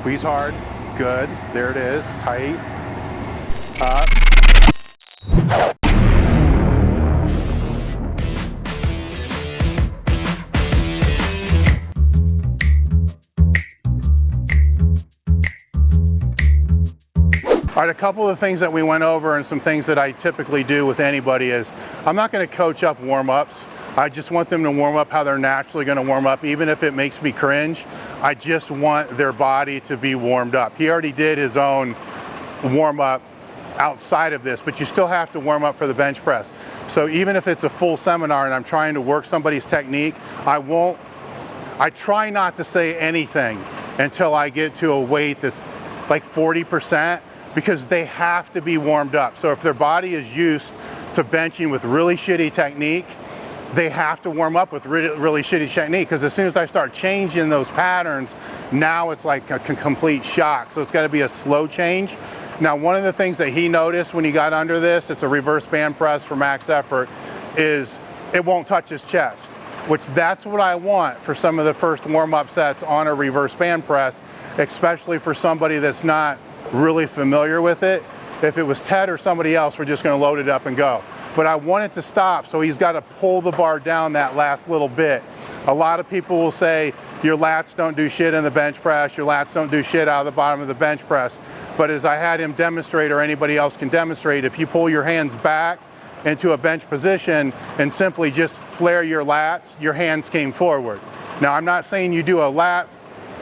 Squeeze hard. Good. There it is. Tight. Up. All right, a couple of things that we went over and some things that I typically do with anybody is I'm not going to coach up warm-ups. I just want them to warm up how they're naturally going to warm up, even if it makes me cringe. I just want their body to be warmed up. He already did his own warm-up outside of this, but you still have to warm up for the bench press. So even if it's a full seminar and I'm trying to work somebody's technique, I try not to say anything until I get to a weight that's like 40%, because they have to be warmed up. So if their body is used to benching with really shitty technique, they have to warm up with really shitty technique, because as soon as I start changing those patterns, now it's like a complete shock. So it's got to be a slow change. Now, one of the things that he noticed when he got under this, it's a reverse band press for max effort, is it won't touch his chest, which that's what I want for some of the first warm-up sets on a reverse band press, especially for somebody that's not really familiar with it. If it was Ted or somebody else, we're just going to load it up and go. But I want it to stop, so he's got to pull the bar down that last little bit. A lot of people will say your lats don't do shit in the bench press, your lats don't do shit out of the bottom of the bench press. But as I had him demonstrate, or anybody else can demonstrate, if you pull your hands back into a bench position and simply just flare your lats, your hands came forward. Now, I'm not saying you do a lat,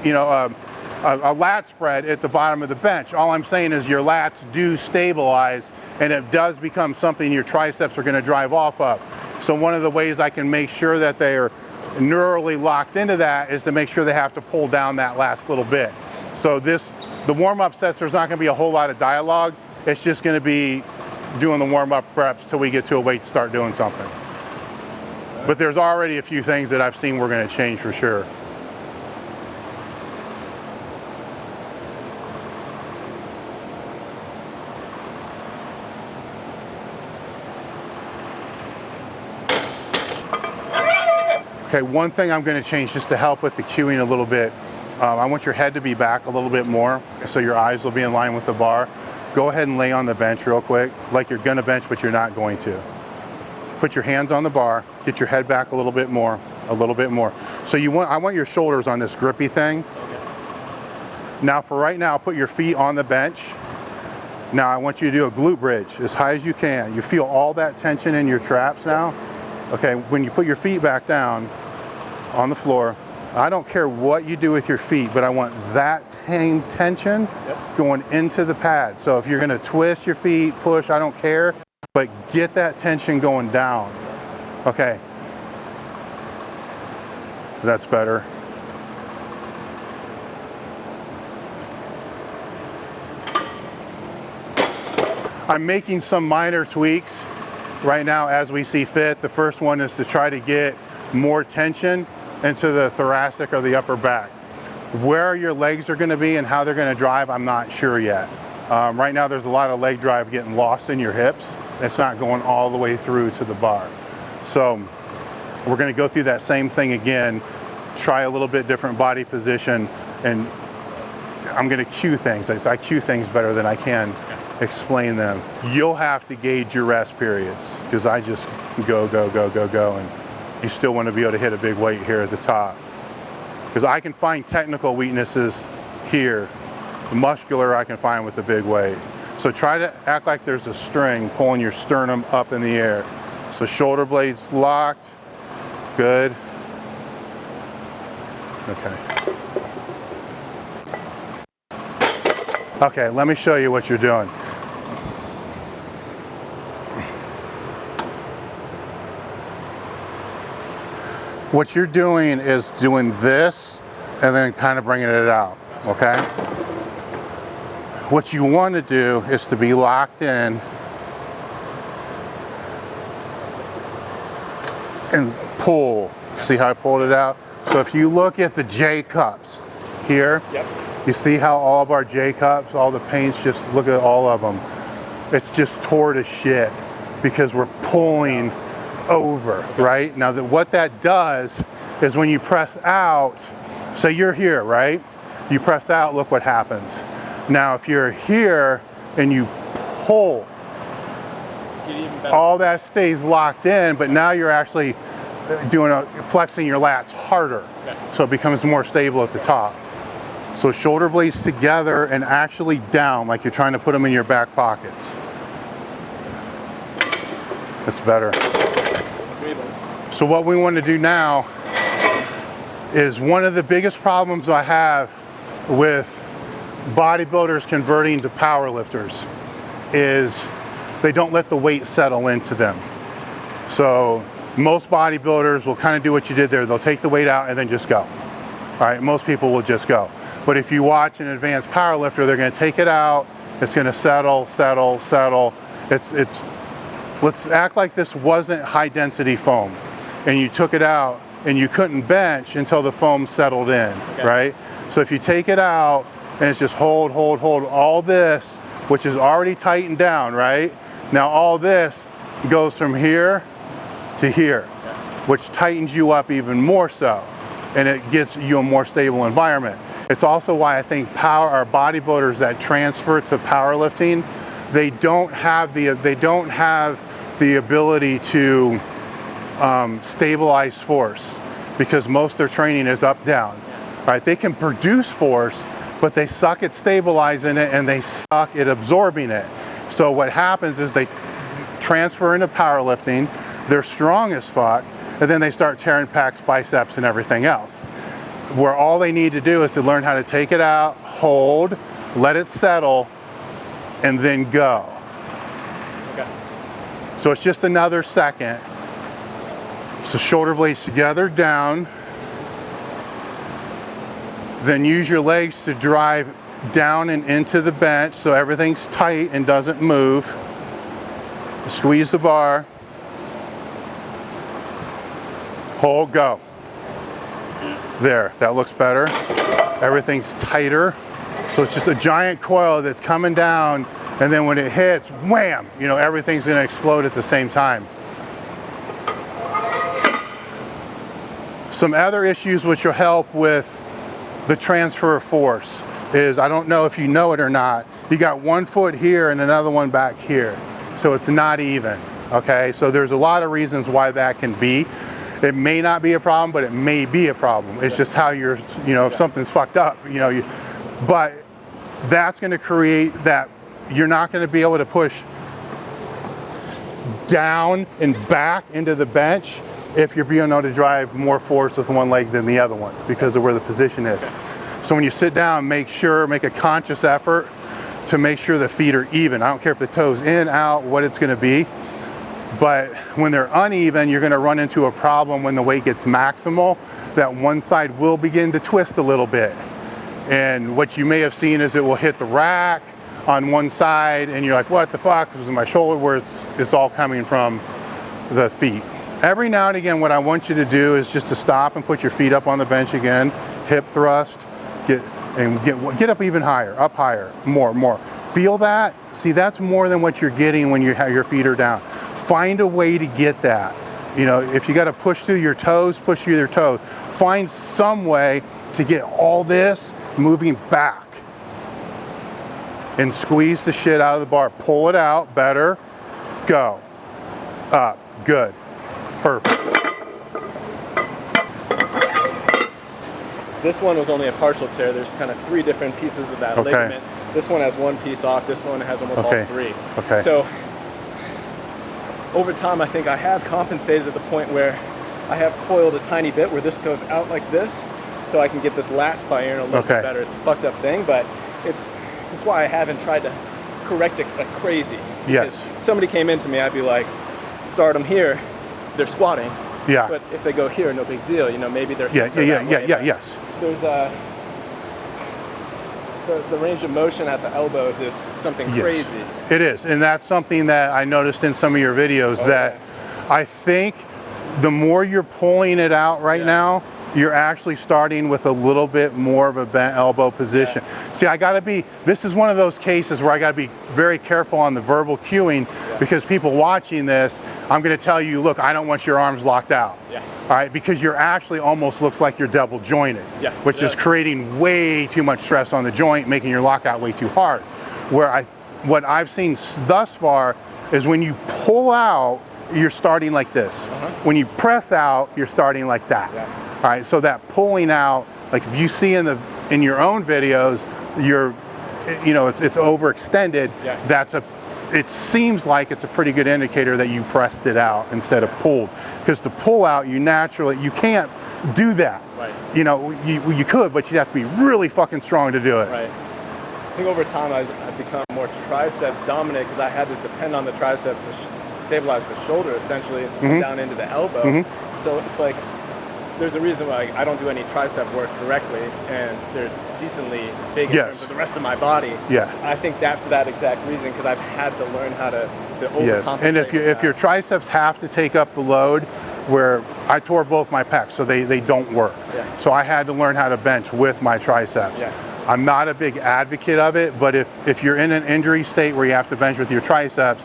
a lat spread at the bottom of the bench. All I'm saying is your lats do stabilize, and it does become something your triceps are going to drive off of. So one of the ways I can make sure that they are neurally locked into that is to make sure they have to pull down that last little bit. So the warm-up sets, there's not going to be a whole lot of dialogue. It's just going to be doing the warm-up preps till we get to a weight to start doing something. But there's already a few things that I've seen we're going to change for sure. Okay, one thing I'm going to change just to help with the cueing a little bit, I want your head to be back a little bit more so your eyes will be in line with the bar. Go ahead and lay on the bench real quick, like you're going to bench, but you're not going to. Put your hands on the bar, get your head back a little bit more, a little bit more. So I want your shoulders on this grippy thing. Now for right now, put your feet on the bench. Now I want you to do a glute bridge as high as you can. You feel all that tension in your traps now. Okay, when you put your feet back down on the floor, I don't care what you do with your feet, but I want that same tension going into the pad. So if you're gonna twist your feet, push, I don't care, but get that tension going down. Okay, that's better. I'm making some minor tweaks right now as we see fit. The first one is to try to get more tension into the thoracic or the upper back. Where your legs are going to be and how they're going to drive, I'm not sure yet. Right now there's a lot of leg drive getting lost in your hips. It's not going all the way through to the bar. So we're going to go through that same thing again, try a little bit different body position, and I'm going to cue things. I cue things better than I can explain them. You'll have to gauge your rest periods, because I just go, and you still want to be able to hit a big weight here at the top. Because I can find technical weaknesses here. The muscular I can find with the big weight. So try to act like there's a string pulling your sternum up in the air. So shoulder blades locked. Good. Okay. Okay, let me show you what you're doing. What you're doing is doing this and then kind of bringing it out, okay? What you want to do is to be locked in and pull. See how I pulled it out? So if you look at the J cups here, you see how all of our J cups, all the paints, just look at all of them. It's just tore to shit because we're pulling over, right? Now what that does is when you press out, so you're here, right? You press out, look what happens. Now if you're here and you pull, all that stays locked in, but now you're actually flexing your lats harder. Okay. So it becomes more stable at the top. So shoulder blades together and actually down, like you're trying to put them in your back pockets. That's better. So what we want to do now is, one of the biggest problems I have with bodybuilders converting to powerlifters is they don't let the weight settle into them. So most bodybuilders will kind of do what you did there. They'll take the weight out and then just go. All right, most people will just go. But if you watch an advanced powerlifter, they're going to take it out. It's going to settle, settle, settle. Let's act like this wasn't high density foam and you took it out and you couldn't bench until the foam settled in, okay. Right? So if you take it out and it's just hold, hold, hold, all this, which is already tightened down, right? Now all this goes from here to here, which tightens you up even more so, and it gives you a more stable environment. It's also why I think bodybuilders that transfer to powerlifting, they don't have the ability to stabilize force, because most of their training is up down. Right? They can produce force, but they suck at stabilizing it and they suck at absorbing it. So what happens is they transfer into powerlifting, they're strong as fuck, and then they start tearing pecs, biceps, and everything else. Where all they need to do is to learn how to take it out, hold, let it settle, and then go. Okay. So it's just another second. So shoulder blades together, down. Then use your legs to drive down and into the bench so everything's tight and doesn't move. Squeeze the bar. Hold, go. There, that looks better. Everything's tighter. So it's just a giant coil that's coming down, and then when it hits, wham, everything's gonna explode at the same time. Some other issues which will help with the transfer of force is, I don't know if you know it or not, you got one foot here and another one back here. So it's not even, okay? So there's a lot of reasons why that can be. It may not be a problem, but it may be a problem. It's just how you're, if something's fucked up, but that's gonna create that you're not gonna be able to push down and back into the bench if you're being able to drive more force with one leg than the other one because of where the position is. So when you sit down, make a conscious effort to make sure the feet are even. I don't care if the toes in, out, what it's gonna be, but when they're uneven, you're gonna run into a problem when the weight gets maximal, that one side will begin to twist a little bit. And what you may have seen is it will hit the rack on one side and you're like, what the fuck, it was in my shoulder, where it's all coming from the feet. Every now and again, what I want you to do is just to stop and put your feet up on the bench again, hip thrust, get up even higher, up higher, more. Feel that? See, that's more than what you're getting when your feet are down. Find a way to get that. If you got to push through your toes, push through your toes. Find some way to get all this moving back. And squeeze the shit out of the bar. Pull it out, better. Go. Up, good. Perfect. This one was only a partial tear. There's kind of 3 different pieces of that ligament. This one has 1 piece off. This one has almost all 3. Okay. So over time, I think I have compensated to the point where I have coiled a tiny bit where this goes out like this, so I can get this lat firing a little bit better. It's a fucked up thing, but it's why I haven't tried to correct it like crazy. Yes. If somebody came into me, I'd be like, start them here. They're squatting. Yeah. But if they go here, no big deal. Maybe they're yes. There's the range of motion at the elbows is something crazy. It is, and that's something that I noticed in some of your videos that I think the more you're pulling it out right now, you're actually starting with a little bit more of a bent elbow position. See, this is one of those cases where I gotta be very careful on the verbal cueing because people watching this I'm going to tell you, look, I don't want your arms locked out. Yeah. All right, because you're actually almost looks like you're double jointed, yeah, which is creating way too much stress on the joint, making your lockout way too hard. What I've seen thus far is when you pull out, you're starting like this. When you press out, you're starting like that. Yeah. All right, so that pulling out, like if you see in your own videos, it's overextended. Yeah. It seems like it's a pretty good indicator that you pressed it out instead of pulled. Because to pull out, you can't do that. Right. You could, but you'd have to be really fucking strong to do it. Right. I think over time I've become more triceps dominant because I had to depend on the triceps to stabilize the shoulder essentially down into the elbow. So it's like there's a reason why I don't do any tricep work directly, and they're decently big in terms of the rest of my body. Yeah. I think that for that exact reason, because I've had to learn how to overcompensate. And if your triceps have to take up the load, where I tore both my pecs, so they don't work. Yeah. So I had to learn how to bench with my triceps. Yeah. I'm not a big advocate of it, but if you're in an injury state where you have to bench with your triceps,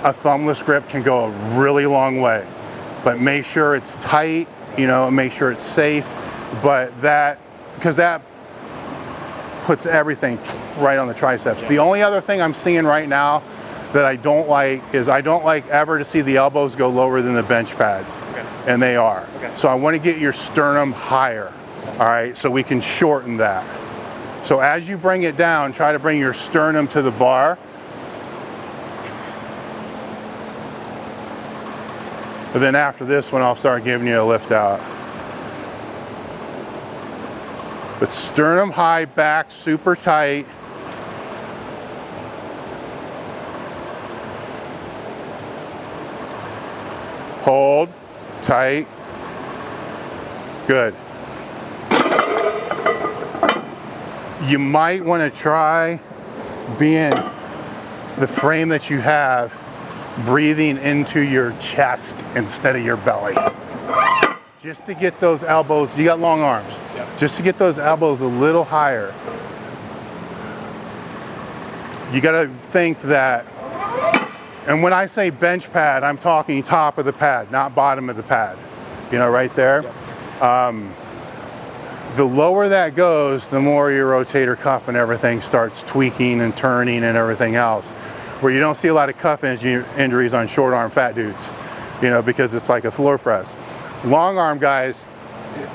a thumbless grip can go a really long way. But make sure it's tight, make sure it's safe, because that puts everything right on the triceps. Yeah. The only other thing I'm seeing right now that I don't like is I don't like ever to see the elbows go lower than the bench pad. Okay. And they are. Okay. So I want to get your sternum higher, all right, so we can shorten that. So as you bring it down, try to bring your sternum to the bar. And then after this one, I'll start giving you a lift out. But sternum high, back super tight. Hold, tight, good. You might want to try being the frame that you have, breathing into your chest instead of your belly. Just to get those elbows, you got long arms, just to get those elbows a little higher. You got to think that, and when I say bench pad, I'm talking top of the pad, not bottom of the pad. Right there. The lower that goes, the more your rotator cuff and everything starts tweaking and turning and everything else. Where you don't see a lot of cuff injuries on short arm fat dudes, because it's like a floor press. Long arm guys,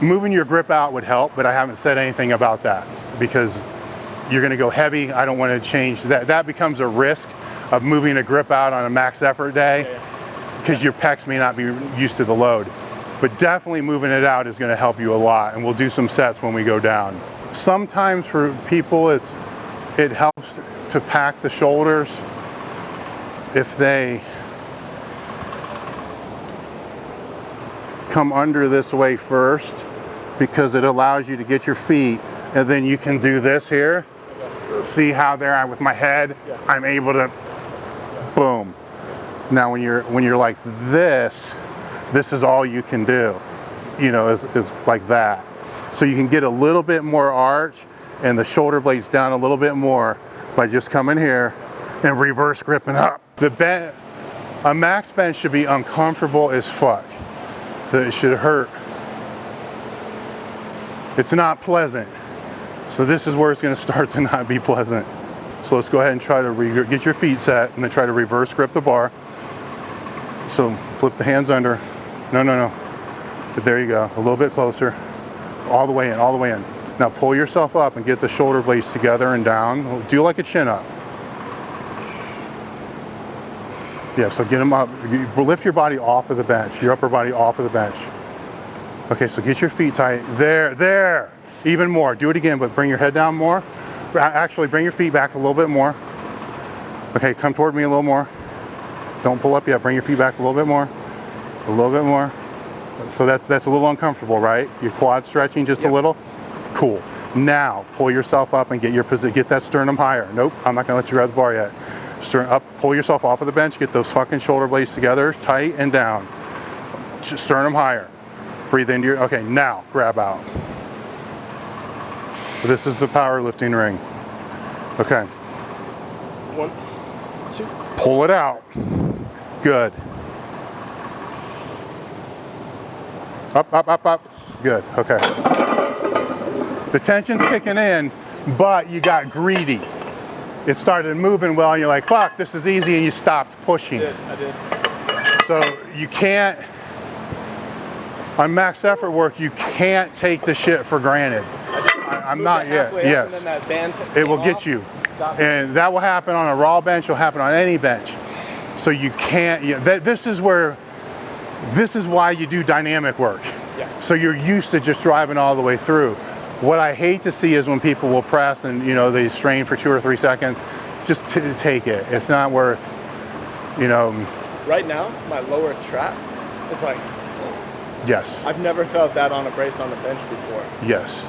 moving your grip out would help, but I haven't said anything about that because you're gonna go heavy. I don't want to change that. That becomes a risk of moving a grip out on a max effort day because your pecs may not be used to the load. But definitely moving it out is going to help you a lot, and we'll do some sets when we go down. Sometimes for people it helps to pack the shoulders if they come under this way first, because it allows you to get your feet, and then you can do this here. See how there I'm with my head, I'm able to boom. Now when you're like this is all you can do, is like that. So you can get a little bit more arch and the shoulder blades down a little bit more by just coming here and reverse gripping up. A max bench should be uncomfortable as fuck. It should hurt. It's not pleasant. So this is where it's gonna start to not be pleasant. So let's go ahead and try to get your feet set and then try to reverse grip the bar. So flip the hands under. No. But there you go, a little bit closer. All the way in, all the way in. Now pull yourself up and get the shoulder blades together and down. Do like a chin up. Yeah, so get them up. Lift your body off of the bench, your upper body off of the bench. Okay, so get your feet tight. There. Even more. Do it again, but bring your head down more. Actually, bring your feet back a little bit more. Okay, come toward me a little more. Don't pull up yet. Bring your feet back a little bit more. A little bit more. So that's a little uncomfortable, right? Your quad stretching just a little. Cool. Now pull yourself up and get that sternum higher. Nope, I'm not gonna let you grab the bar yet. Sternum up, pull yourself off of the bench. Get those fucking shoulder blades together, tight and down. Sternum higher. Breathe into your. Okay, now grab out. This is the powerlifting ring. Okay. 1, 2. Pull it out. Good. Up, up, up, up. Good, okay. The tension's kicking in, but you got greedy. It started moving well, and you're like, fuck, this is easy, and you stopped pushing. I did. So you can't, on max effort work, you can't take the shit for granted. I'm not yet, yes. And then that band it will get you. And that will happen on a raw bench, it'll happen on any bench. So you can't, this is why you do dynamic work. Yeah. So you're used to just driving all the way through. What I hate to see is when people will press and they strain for 2 or 3 seconds, just take it. It's not worth, Right now, my lower trap is like, yes. I've never felt that on a brace on the bench before. Yes.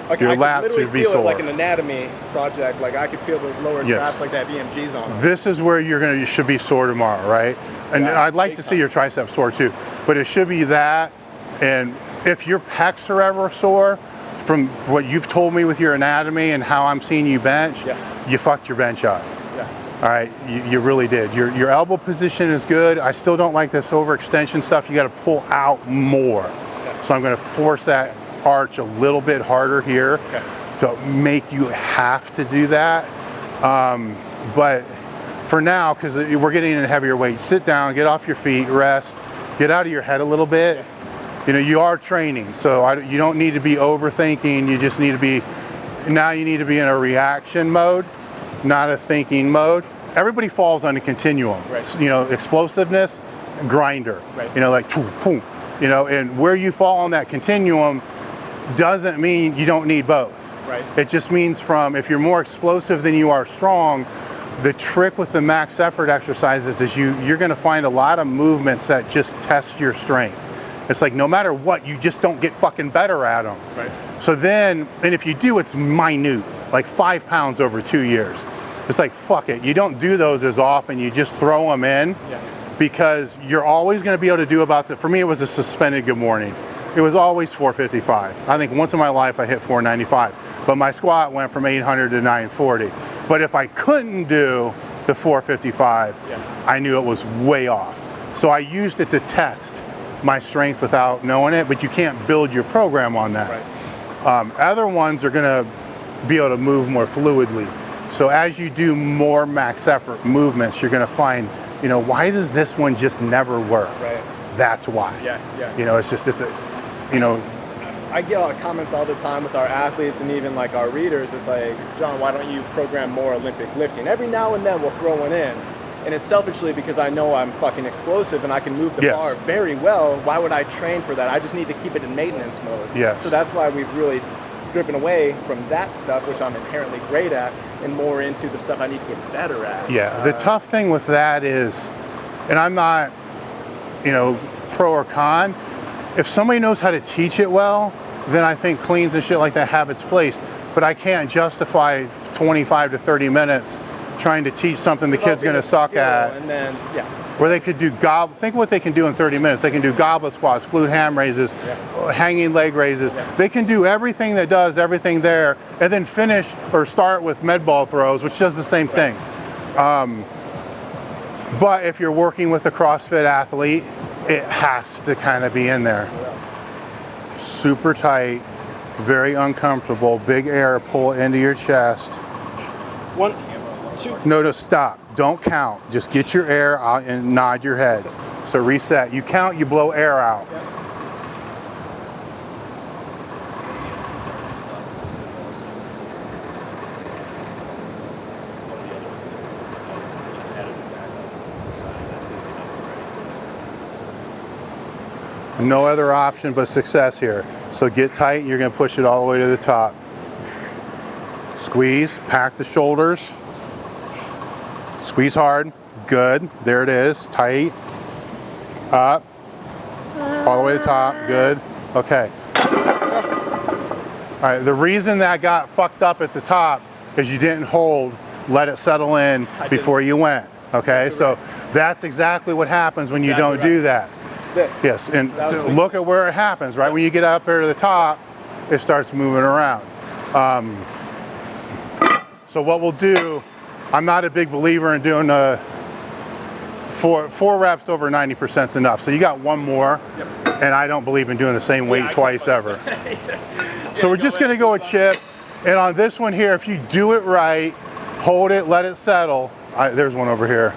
Like, Your I lats could literally would be feel sore. it like an anatomy project. Like I could feel those lower traps like that VMGs on them. This is where you should be sore tomorrow, right? And Yeah, I'd like to see your triceps sore too, but it should be that. And if your pecs are ever sore, from what you've told me with your anatomy and how I'm seeing you bench, you fucked your bench up. Yeah. All right, you really did. Your elbow position is good. I still don't like this overextension stuff. You got to pull out more. Yeah. So I'm going to force that arch a little bit harder here to make you have to do that. But for now, because we're getting in heavier weight, sit down, get off your feet, rest, get out of your head a little bit. You are training, so you don't need to be overthinking. You just need to be, now you need to be in a reaction mode, not a thinking mode. Everybody falls on a continuum. Right. Explosiveness, grinder. Right. Like boom, and where you fall on that continuum doesn't mean you don't need both. Right. It just means if you're more explosive than you are strong, the trick with the max effort exercises is you're going to find a lot of movements that just test your strength. It's like no matter what, you just don't get fucking better at them. Right. So then, and if you do, it's minute, like 5 pounds over 2 years. It's like, fuck it. You don't do those as often, you just throw them in because you're always going to be able to do for me, it was a suspended good morning. It was always 455. I think once in my life I hit 495, but my squat went from 800 to 940. But if I couldn't do the 455, I knew it was way off. So I used it to test my strength without knowing it, but you can't build your program on that. Right. Other ones are gonna be able to move more fluidly. So as you do more max effort movements, you're gonna find, why does this one just never work? Right. That's why. Yeah. I get a lot of comments all the time with our athletes and even like our readers. It's like, John, why don't you program more Olympic lifting? Every now and then we'll throw one in. And it's selfishly because I know I'm fucking explosive and I can move the bar very well. Why would I train for that? I just need to keep it in maintenance mode. Yes. So that's why we've really driven away from that stuff, which I'm inherently great at, and more into the stuff I need to get better at. Yeah, the tough thing with that is, and I'm not, pro or con, if somebody knows how to teach it well, then I think cleans and shit like that have its place. But I can't justify 25 to 30 minutes trying to teach something the kid's going to suck at. And then, where they could do think what they can do in 30 minutes. They can do goblet squats, glute ham raises, hanging leg raises. They can do everything that does everything there, and then finish or start with med ball throws, which does the same thing. But if you're working with a CrossFit athlete, it has to kind of be in there. Super tight, very uncomfortable, big air pull into your chest. 1, 2. No, stop. Don't count. Just get your air out and nod your head. So reset. You count, you blow air out. No other option but success here. So get tight, you're going to push it all the way to the top. Squeeze, pack the shoulders. Squeeze hard, good, there it is, tight, up, all the way to the top, good, okay. All right, the reason that got fucked up at the top is you didn't hold, let it settle in before you went, okay? So that's exactly what happens when you don't do that. It's this. Yes, and look at where it happens, right? When you get up there to the top, it starts moving around. So what we'll do, I'm not a big believer in doing four reps over 90% is enough. So you got one more. Yep. And I don't believe in doing the same weight twice ever. So we're just gonna go with chip. And on this one here, if you do it right, hold it, let it settle. There's one over here.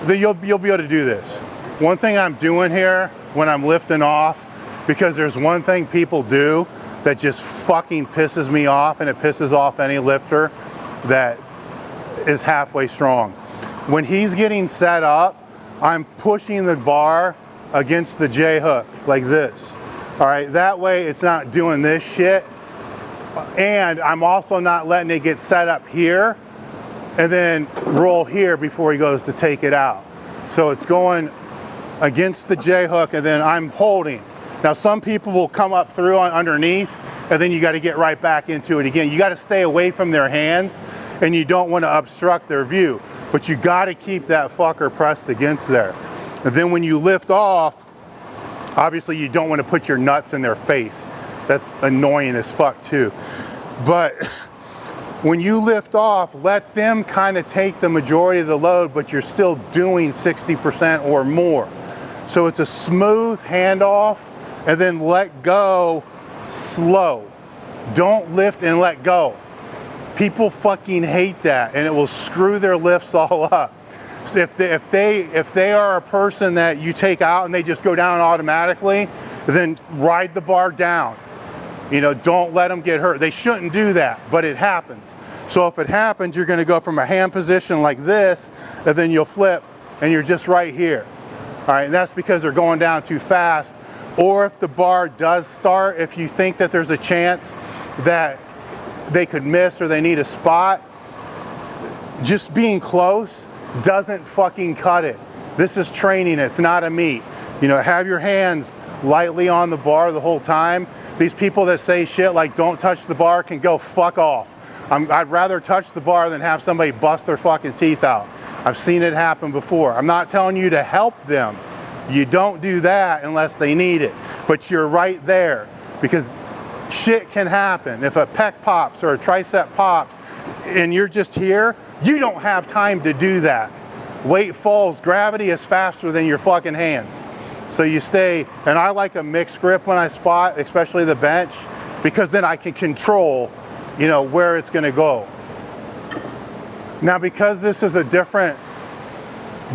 Then you'll be able to do this. One thing I'm doing here when I'm lifting off, because there's one thing people do that just fucking pisses me off, and it pisses off any lifter that is halfway strong. When he's getting set up, I'm pushing the bar against the J hook like this. All right, that way it's not doing this shit. And I'm also not letting it get set up here and then roll here before he goes to take it out. So it's going against the J hook and then I'm holding. Now some people will come up through underneath and then you got to get right back into it again. You got to stay away from their hands and you don't want to obstruct their view, but you got to keep that fucker pressed against there. And then when you lift off, obviously you don't want to put your nuts in their face. That's annoying as fuck too. But when you lift off, let them kind of take the majority of the load, but you're still doing 60% or more. So it's a smooth handoff and then let go slow. Don't lift and let go. People fucking hate that and it will screw their lifts all up. So if they are a person that you take out and they just go down automatically, then ride the bar down. You know, don't let them get hurt. They shouldn't do that, but it happens. So if it happens, you're gonna go from a hand position like this, and then you'll flip, and you're just right here. All right, and that's because they're going down too fast. Or if the bar does start, if you think that there's a chance that they could miss or they need a spot, just being close doesn't fucking cut it. This is training, it's not a meet. You know, have your hands lightly on the bar the whole time. These people that say shit like don't touch the bar can go fuck off. I'd rather touch the bar than have somebody bust their fucking teeth out. I've seen it happen before. I'm not telling you to help them. You don't do that unless they need it. But you're right there because shit can happen. If a pec pops or a tricep pops and you're just here, you don't have time to do that. Weight falls, gravity is faster than your fucking hands. So you stay, and I like a mixed grip when I spot, especially the bench, because then I can control, you know, where it's gonna go. Now, because this is a different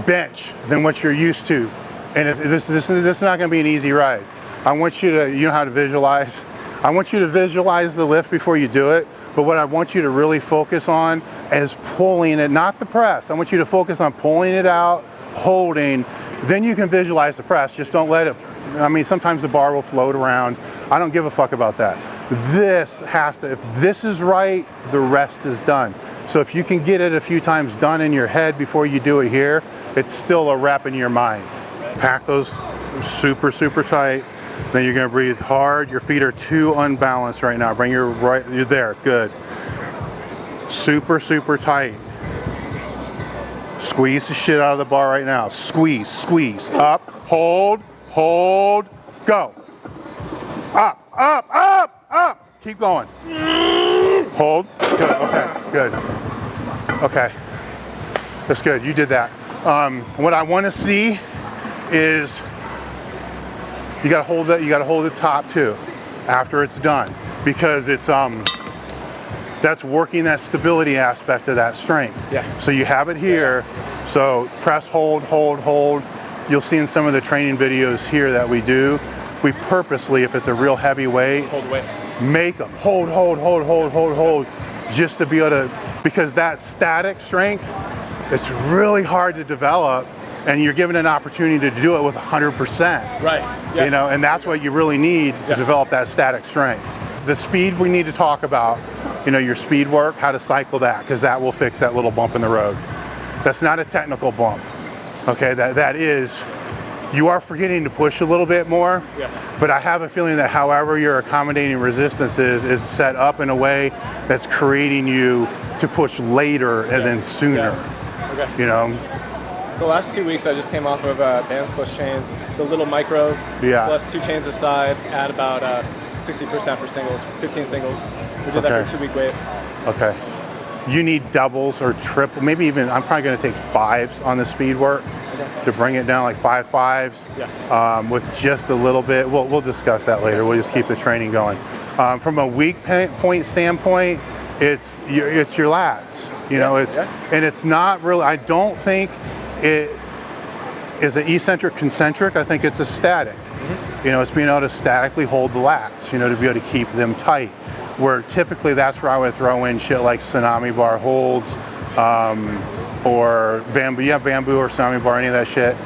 bench than what you're used to, and this is not gonna be an easy ride. I want you to, you know how to visualize? I want you to visualize the lift before you do it, but what I want you to really focus on is pulling it, not the press. I want you to focus on pulling it out, holding, then you can visualize the press. Just don't let it, I mean, sometimes the bar will float around. I don't give a fuck about that. This has to, if this is right, the rest is done. So if you can get it a few times done in your head before you do it here, it's still a rep in your mind. Pack those super, super tight. Then you're gonna breathe hard. Your feet are too unbalanced right now. Bring your right, you're there, good. Super, super tight. Squeeze the shit out of the bar right now. Squeeze, squeeze, up, hold, hold, go. Up, up, up, up. Keep going. Hold, good, okay, good. Okay, that's good, you did that. What I wanna see is you gotta hold the top too after it's done because it's, that's working that stability aspect of that strength. Yeah. So you have it here. So press, hold, hold, hold. You'll see in some of the training videos here that we do, we purposely, if it's a real heavy weight, Hold weight. make them hold, hold, hold, hold, hold, hold, just to be able to, because that static strength, it's really hard to develop and you're given an opportunity to do it with 100%. Right. Yeah. You know, and that's what you really need to develop that static strength. The speed we need to talk about, you know, your speed work, how to cycle that, because that will fix that little bump in the road. That's not a technical bump, okay? That is, you are forgetting to push a little bit more, but I have a feeling that however your accommodating resistance is set up in a way that's creating you to push later and then sooner, you know? The last 2 weeks I just came off of bands plus chains, the little micros, plus 2 chains aside, at about 60% for singles, 15 singles. We did that for a 2-week wait. Okay. You need doubles or triple, maybe even, I'm probably gonna take 5s on the speed work. to bring it down like 5.5s with just a little bit. We'll discuss that later. We'll just keep the training going. From a weak point standpoint, it's your lats. You know, and it's not really. I don't think it is an eccentric concentric. I think it's a static. You know, it's being able to statically hold the lats. You know, to be able to keep them tight. Where typically that's where I would throw in shit like tsunami bar holds. Or bamboo or tsunami bar, any of that shit.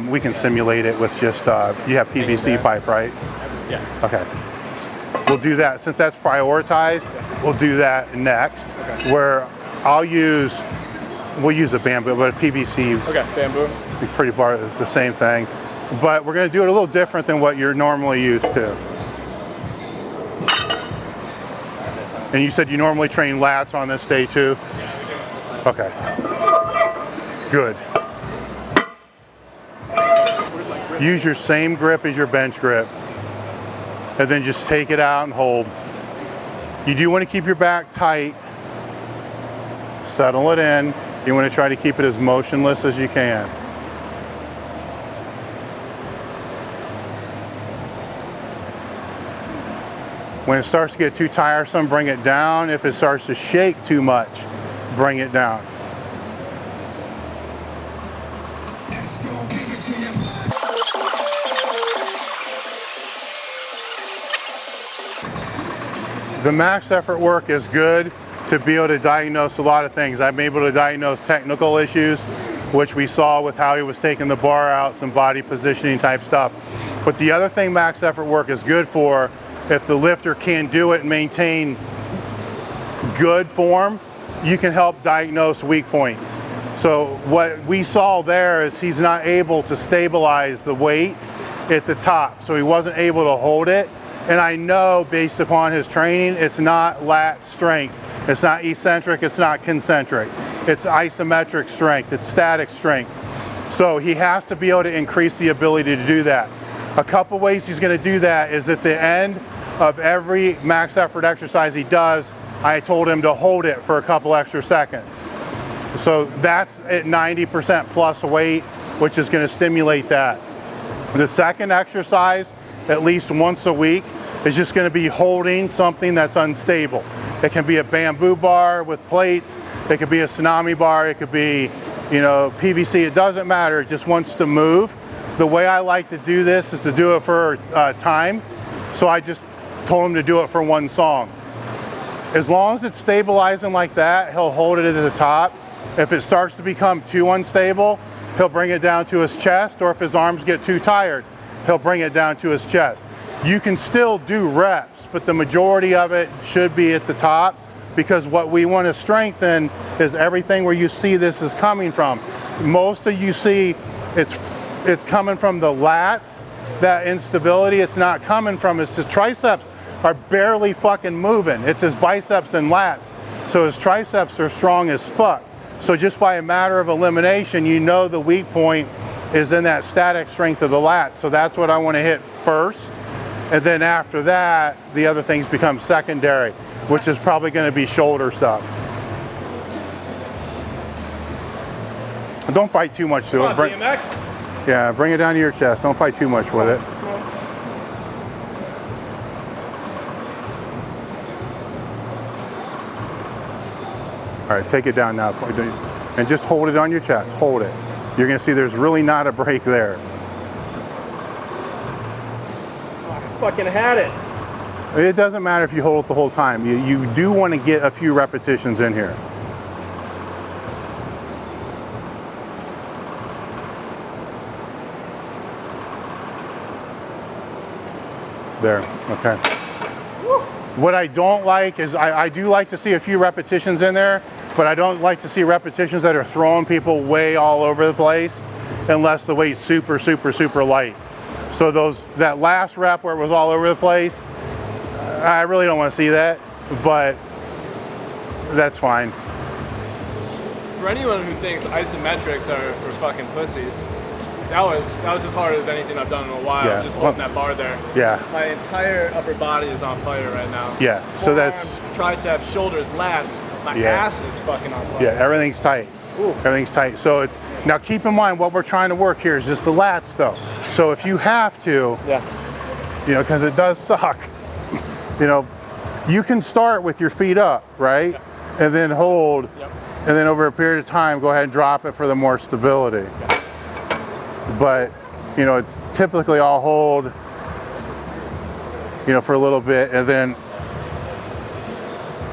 We can simulate it with just, you have PVC pipe, right? Yeah. Okay. We'll do that. Since that's prioritized, we'll do that next. Okay. Where we'll use a bamboo, but a PVC. Okay, bamboo. Pretty bar is the same thing. But we're gonna do it a little different than what you're normally used to. And you said you normally train lats on this day too? Okay. Good. Use your same grip as your bench grip. And then just take it out and hold. You do want to keep your back tight. Settle it in. You want to try to keep it as motionless as you can. When it starts to get too tiresome, bring it down. If it starts to shake too much, bring it down. The max effort work is good to be able to diagnose a lot of things. I'm able to diagnose technical issues, which we saw with how he was taking the bar out, some body positioning type stuff. But the other thing max effort work is good for, if the lifter can do it and maintain good form, you can help diagnose weak points. So what we saw there is he's not able to stabilize the weight at the top. So he wasn't able to hold it. And I know based upon his training, it's not lat strength. It's not eccentric, it's not concentric. It's isometric strength, it's static strength. So he has to be able to increase the ability to do that. A couple ways he's gonna do that is at the end of every max effort exercise he does, I told him to hold it for a couple extra seconds. So that's at 90% plus weight, which is gonna stimulate that. The second exercise, at least once a week, is just gonna be holding something that's unstable. It can be a bamboo bar with plates, it could be a tsunami bar, it could be, you know, PVC, it doesn't matter, it just wants to move. The way I like to do this is to do it for time. So I just told him to do it for one song. As long as it's stabilizing like that, he'll hold it at the top. If it starts to become too unstable, he'll bring it down to his chest, or if his arms get too tired, he'll bring it down to his chest. You can still do reps, but the majority of it should be at the top, because what we want to strengthen is everything where you see this is coming from. Most of you see it's coming from the lats, that instability. It's not coming from his triceps are barely fucking moving. It's his biceps and lats. So his triceps are strong as fuck. So just by a matter of elimination, you know the weak point is in that static strength of the lats. So that's what I want to hit first. And then after that, the other things become secondary, which is probably going to be shoulder stuff. Don't fight too much to it. BMX? Yeah, bring it down to your chest. Don't fight too much with it. All right, take it down now. And just hold it on your chest. Hold it. You're going to see there's really not a break there. Fucking had it. It doesn't matter if you hold it the whole time. You do want to get a few repetitions in here. There, okay. Woo. What I don't like is, I do like to see a few repetitions in there, but I don't like to see repetitions that are throwing people way all over the place unless the weight's super, super, super light. So that last rep where it was all over the place, I really don't want to see that, but that's fine. For anyone who thinks isometrics are for fucking pussies, that was as hard as anything I've done in a while. Yeah. Just holding that bar there. Yeah. My entire upper body is on fire right now. Yeah. So forearms, triceps, shoulders, lats. My ass is fucking on fire. Yeah, everything's tight. Ooh. Everything's tight. So Now keep in mind what we're trying to work here is just the lats though. So if you have to, you know, because it does suck, you know, you can start with your feet up, right? And then hold, and then over a period of time, go ahead and drop it for the more stability. But, you know, it's typically I'll hold, you know, for a little bit, and then,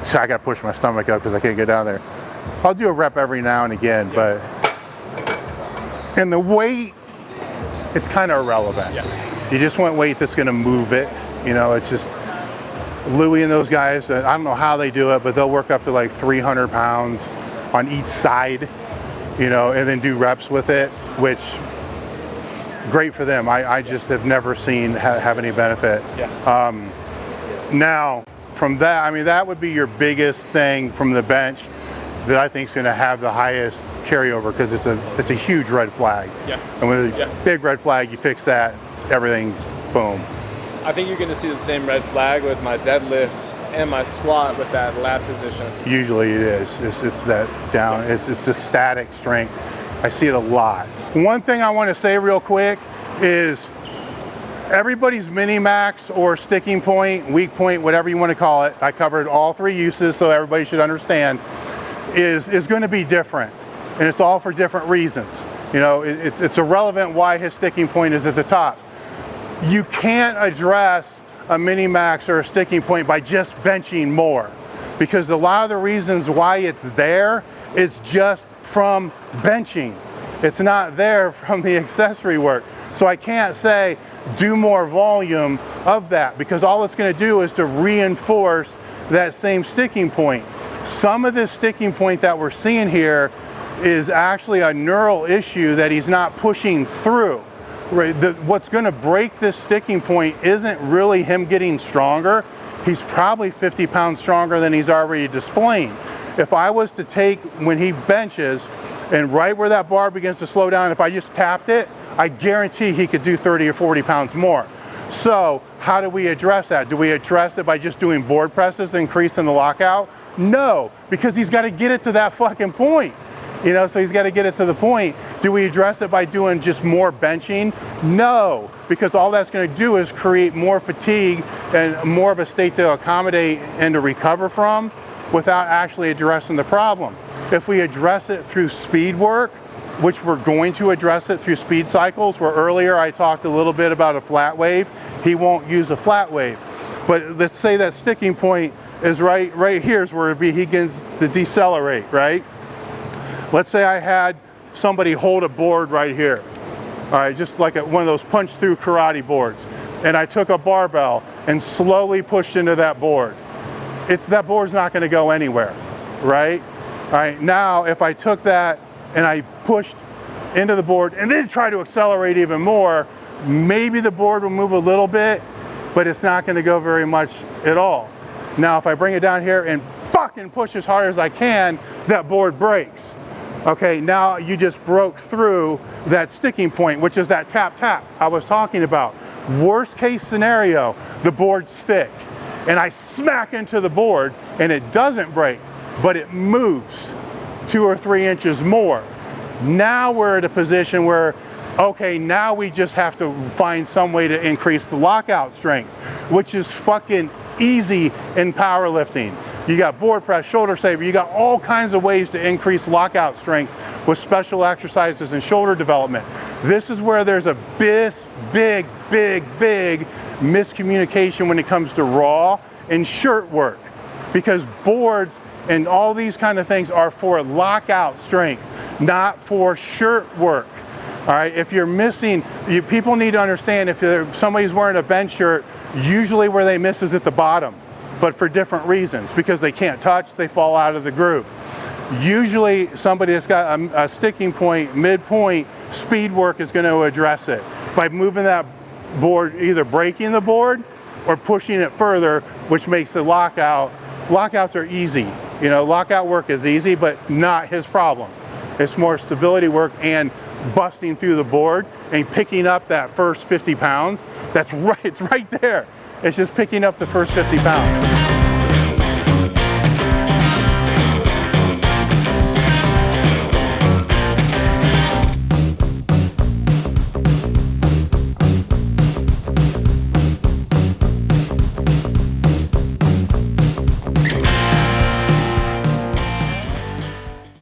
so I got to push my stomach up because I can't get down there. I'll do a rep every now and again, but, and the weight, it's kind of irrelevant. You just want weight that's going to move it. You know, it's just, Louis and those guys, I don't know how they do it, but they'll work up to like 300 pounds on each side, you know, and then do reps with it, which, great for them. I just have never seen have any benefit. Now, from that, I mean, that would be your biggest thing from the bench that I think is going to have the highest carryover, because it's a huge red flag. And with a big red flag, you fix that, everything's boom. I think you're going to see the same red flag with my deadlift and my squat with that lat position. Usually it is. It's that down. It's the static strength. I see it a lot. One thing I want to say real quick is everybody's mini max or sticking point, weak point, whatever you want to call it, I covered all three uses so everybody should understand, is going to be different. And it's all for different reasons. You know, it's irrelevant why his sticking point is at the top. You can't address a mini max or a sticking point by just benching more, because a lot of the reasons why it's there is just from benching. It's not there from the accessory work. So I can't say do more volume of that, because all it's going to do is to reinforce that same sticking point. Some of this sticking point that we're seeing here is actually a neural issue that he's not pushing through. Right, what's going to break this sticking point isn't really him getting stronger. He's probably 50 pounds stronger than he's already displaying. If I was to take, when he benches, and right where that bar begins to slow down, if I just tapped it, I guarantee he could do 30 or 40 pounds more. So how do we address that? Do we address it by just doing board presses, increasing the lockout? No, because he's got to get it to that fucking point. You know, so he's got to get it to the point. Do we address it by doing just more benching? No, because all that's going to do is create more fatigue and more of a state to accommodate and to recover from without actually addressing the problem. If we address it through speed work, which we're going to address it through speed cycles, where earlier I talked a little bit about a flat wave, he won't use a flat wave. But let's say that sticking point is right here is where he begins to decelerate, right? Let's say I had somebody hold a board right here, all right, just like one of those punch-through karate boards, and I took a barbell and slowly pushed into that board. That board's not going to go anywhere, right? All right, now if I took that and I pushed into the board and then try to accelerate even more, maybe the board will move a little bit, but it's not going to go very much at all. Now if I bring it down here and fucking push as hard as I can, that board breaks. Okay, now you just broke through that sticking point, which is that tap tap I was talking about. Worst case scenario, the board's thick and I smack into the board and it doesn't break, but it moves 2 or 3 inches more. Now we're at a position where, okay, now we just have to find some way to increase the lockout strength, which is fucking easy in powerlifting. You got board press, shoulder saver, you got all kinds of ways to increase lockout strength with special exercises and shoulder development. This is where there's a big miscommunication when it comes to raw and shirt work, because boards and all these kind of things are for lockout strength, not for shirt work. All right, if you're missing, people need to understand, if somebody's wearing a bench shirt, usually where they miss is at the bottom, but for different reasons, because they can't touch, they fall out of the groove. Usually somebody that's got a sticking point, midpoint, speed work is going to address it by moving that board, either breaking the board or pushing it further, which makes the lockouts are easy. You know, lockout work is easy, but not his problem. It's more stability work and busting through the board and picking up that first 50 pounds. That's right, it's right there. It's just picking up the first 50 pounds.